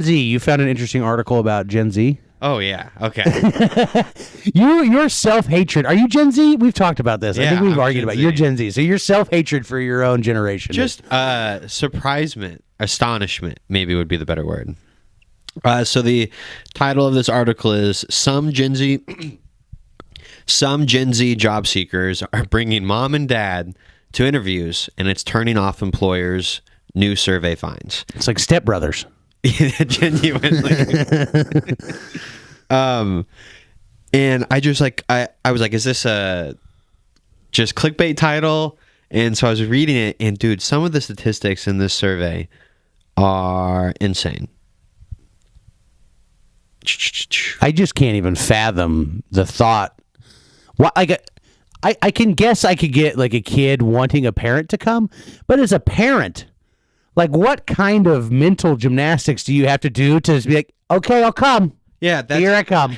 Z. You found an interesting article about Gen Z. Oh yeah. Okay. Your self-hatred. Are you Gen Z? We've talked about this. I Yeah, think we've I'm argued Gen about Z. You're Gen Z. So your self-hatred for your own generation. Just surprisement, astonishment, maybe would be the better word. So the title of this article is Some Gen Z job seekers are bringing mom and dad to interviews, and it's turning off employers' new survey finds. It's like Step Brothers. Genuinely. And I just I was like, is this a just clickbait title? And so I was reading it, and dude, some of the statistics in this survey are insane. I just can't even fathom the thought. What I can guess I could get like a kid wanting a parent to come, but as a parent, like what kind of mental gymnastics do you have to do to be like, okay, I'll come. Yeah, Here I come.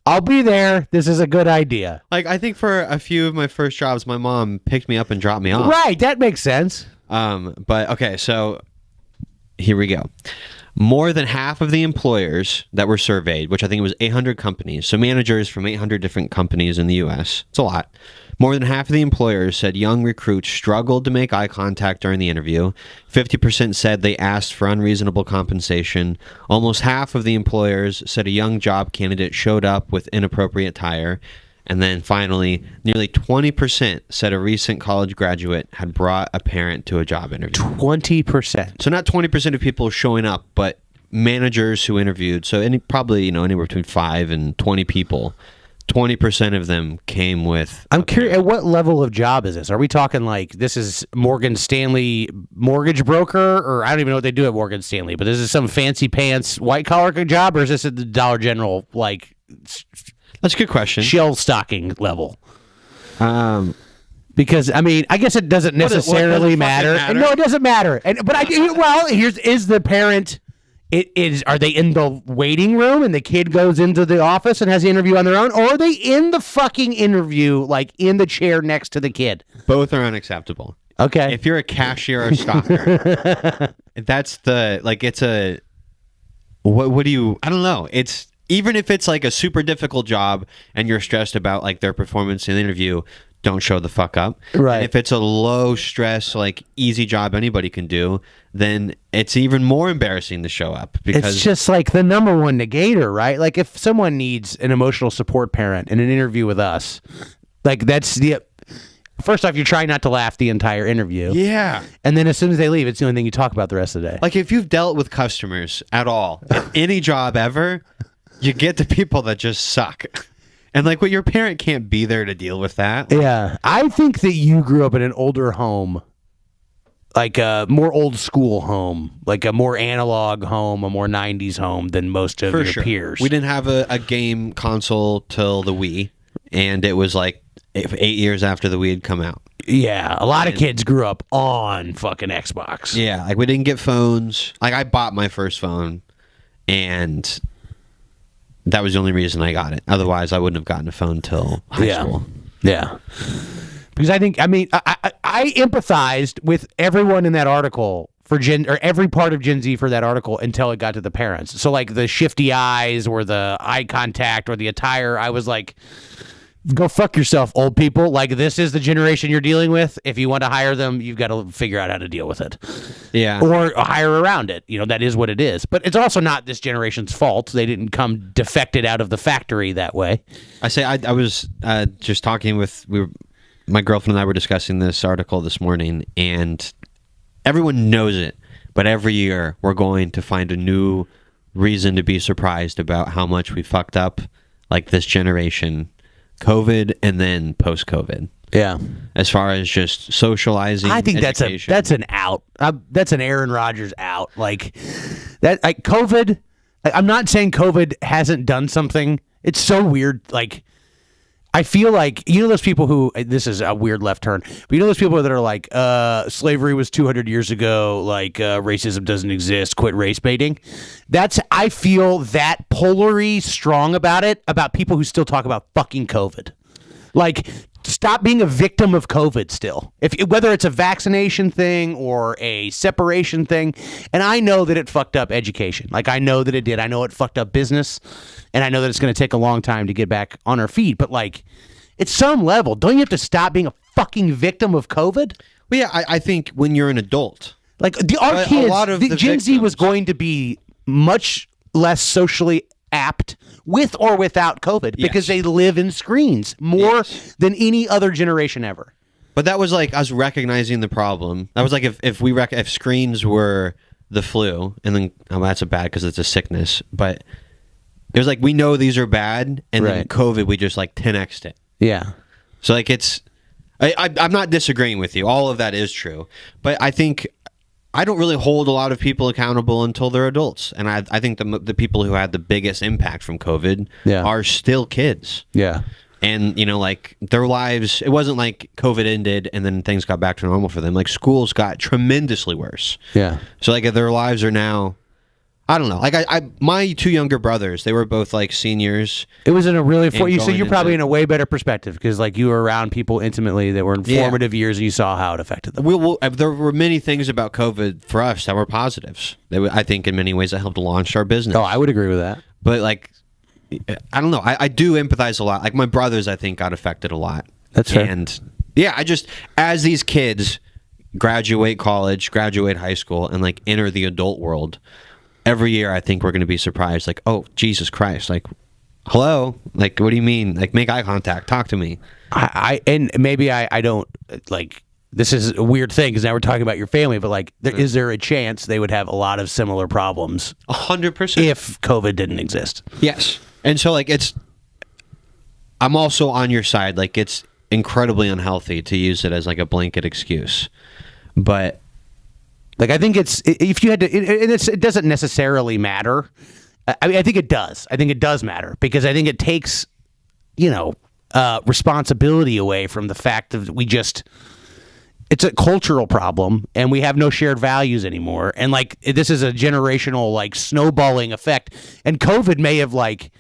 I'll be there. This is a good idea. Like, I think for a few of my first jobs, my mom picked me up and dropped me off. Right, that makes sense. But okay, so here we go. More than half of the employers that were surveyed, which I think it was 800 companies, so managers from 800 different companies in the U.S., it's a lot. More than half of the employers said young recruits struggled to make eye contact during the interview. 50% said they asked for unreasonable compensation. Almost half of the employers said a young job candidate showed up with inappropriate attire. And then finally, nearly 20% said a recent college graduate had brought a parent to a job interview. 20%. So not 20% of people showing up, but managers who interviewed. So probably anywhere between 5 and 20 people. 20% of them came with. I'm curious, at what level of job is this? Are we talking like this is Morgan Stanley mortgage broker, or I don't even know what they do at Morgan Stanley, but this is some fancy pants white collar job, or is this at the Dollar General like? That's a good question. Shell stocking level. Because I mean, I guess it doesn't necessarily matter. No, it doesn't matter. Is the parent? Are they in the waiting room and the kid goes into the office and has the interview on their own, or are they in the fucking interview, like in the chair next to the kid? Both are unacceptable. Okay. If you're a cashier or stocker, that's it's a. What do you? I don't know. It's. Even if it's like a super difficult job and you're stressed about like their performance in the interview, don't show the fuck up. Right. And if it's a low stress, like easy job anybody can do, then it's even more embarrassing to show up because it's just like the number one negator, right? Like if someone needs an emotional support parent in an interview with us, like that's the first off, you're trying not to laugh the entire interview. Yeah. And then as soon as they leave, it's the only thing you talk about the rest of the day. Like if you've dealt with customers at all, in any job ever, you get the people that just suck. And like, your parent can't be there to deal with that. Yeah. I think that you grew up in an older home, like a more old school home, like a more analog home, a more 90s home than most of your peers. We didn't have a game console till the Wii, and it was like 8 years after the Wii had come out. Yeah. A lot of kids grew up on fucking Xbox. Yeah. Like we didn't get phones. Like I bought my first phone, and that was the only reason I got it. Otherwise, I wouldn't have gotten a phone till high school. Yeah. Because I empathized with everyone in that article for every part of Gen Z for that article until it got to the parents. So like the shifty eyes or the eye contact or the attire, I was like, go fuck yourself, old people. Like this is the generation you're dealing with. If you want to hire them, you've got to figure out how to deal with it. Yeah. Or hire around it. That is what it is. But it's also not this generation's fault. They didn't come defected out of the factory that way. I was just talking with my girlfriend and I were discussing this article this morning, and everyone knows it, but every year we're going to find a new reason to be surprised about how much we fucked up, like this generation. COVID and then post-COVID. Yeah. As far as just socializing, I think education. that's an out. That's an Aaron Rodgers out. Like that. Like COVID. I'm not saying COVID hasn't done something. It's so weird. Like I feel like those people who this is a weird left turn, but those people that are like slavery was 200 years ago. Like racism doesn't exist. Quit race baiting. I feel that polary strong about it, about people who still talk about fucking COVID. Like, stop being a victim of COVID still. Whether it's a vaccination thing or a separation thing. And I know that it fucked up education. Like, I know that it did. I know it fucked up business. And I know that it's going to take a long time to get back on our feet. But, like, at some level, don't you have to stop being a fucking victim of COVID? Well, yeah, I think when you're an adult. Like, our kids, the Gen Z was going to be much less socially apt with or without COVID because they live in screens more than any other generation ever. But that was like us recognizing the problem. That was like if screens were the flu, and then that's a bad because it's a sickness. But it was like we know these are bad, and then COVID we just like 10x'd it. Yeah. So like I'm not disagreeing with you. All of that is true, but I think I don't really hold a lot of people accountable until they're adults, and I think the people who had the biggest impact from COVID are still kids. Yeah. And, you know, like, their lives, it wasn't like COVID ended and then things got back to normal for them. Like, schools got tremendously worse. Yeah. So, like, their lives are now, I don't know. Like, my two younger brothers, they were both, like, seniors. It was in a really, so you're probably in a way better perspective because, like, you were around people intimately that were in formative years and you saw how it affected them. There were many things about COVID for us that were positives. I think in many ways that helped launch our business. Oh, I would agree with that. But, like, I don't know. I do empathize a lot. Like, my brothers, I think, got affected a lot. That's fair. And, yeah, as these kids graduate college, graduate high school, and, like, enter the adult world, every year I think we're going to be surprised. Like, oh, Jesus Christ. Like, hello? Like, what do you mean? Like, make eye contact. Talk to me. And maybe I don't, like, this is a weird thing because now we're talking about your family, but, like, is there a chance they would have a lot of similar problems 100% if COVID didn't exist? Yes. And so, like, I'm also on your side. Like, it's incredibly unhealthy to use it as, like, a blanket excuse. But, like, I think if you had to, it doesn't necessarily matter. I mean, I think it does. I think it does matter because I think it takes, responsibility away from the fact that it's a cultural problem and we have no shared values anymore. And, like, this is a generational, like, snowballing effect. And COVID may have, like,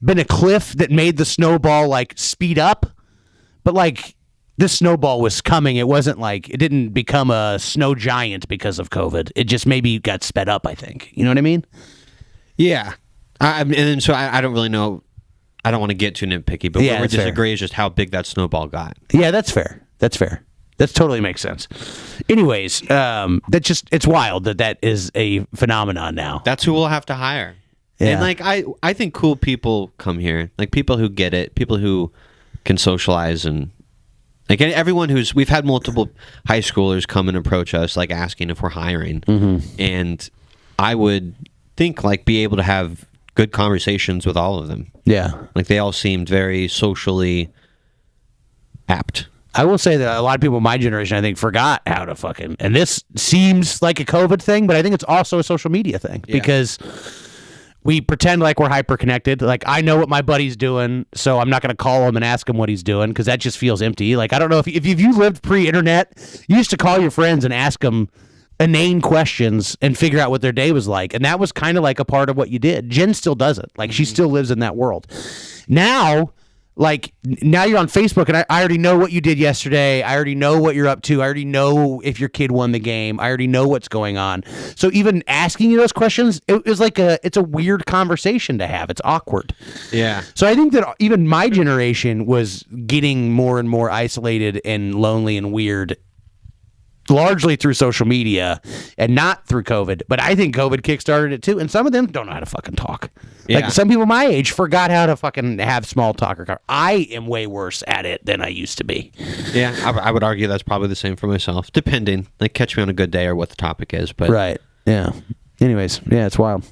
been a cliff that made the snowball, like, speed up. But, like, this snowball was coming. It wasn't like, it didn't become a snow giant because of COVID. It just maybe got sped up, I think. You know what I mean? Yeah. And so I don't really know. I don't want to get too nitpicky, but where we disagree is just how big that snowball got. Yeah, that's fair. That's fair. That totally makes sense. Anyways, it's wild that is a phenomenon now. That's who we'll have to hire. Yeah. And, like, I think cool people come here, like, people who get it, people who can socialize, and, like, everyone we've had multiple high schoolers come and approach us, like, asking if we're hiring. Mm-hmm. And I would think, like, be able to have good conversations with all of them. Yeah. Like, they all seemed very socially apt. I will say that a lot of people in my generation, I think, forgot how to fucking, and this seems like a COVID thing, but I think it's also a social media thing because we pretend like we're hyper connected. Like, I know what my buddy's doing, so I'm not going to call him and ask him what he's doing because that just feels empty. Like, I don't know if you lived pre-internet, you used to call your friends and ask them inane questions and figure out what their day was like. And that was kind of like a part of what you did. Jen still does it. Like, she still lives in that world. Now you're on Facebook and I already know what you did yesterday. I already know what you're up to. I already know if your kid won the game. I already know what's going on. So even asking you those questions, it was like it's a weird conversation to have. It's awkward. Yeah. So I think that even my generation was getting more and more isolated and lonely and weird, largely through social media and not through COVID. But I think COVID kickstarted it too. And some of them don't know how to fucking talk. Yeah. Like, some people my age forgot how to fucking have small talk. I am way worse at it than I used to be. Yeah, I would argue that's probably the same for myself, depending. Like, catch me on a good day or what the topic is. But right. Yeah. Anyways, yeah, it's wild.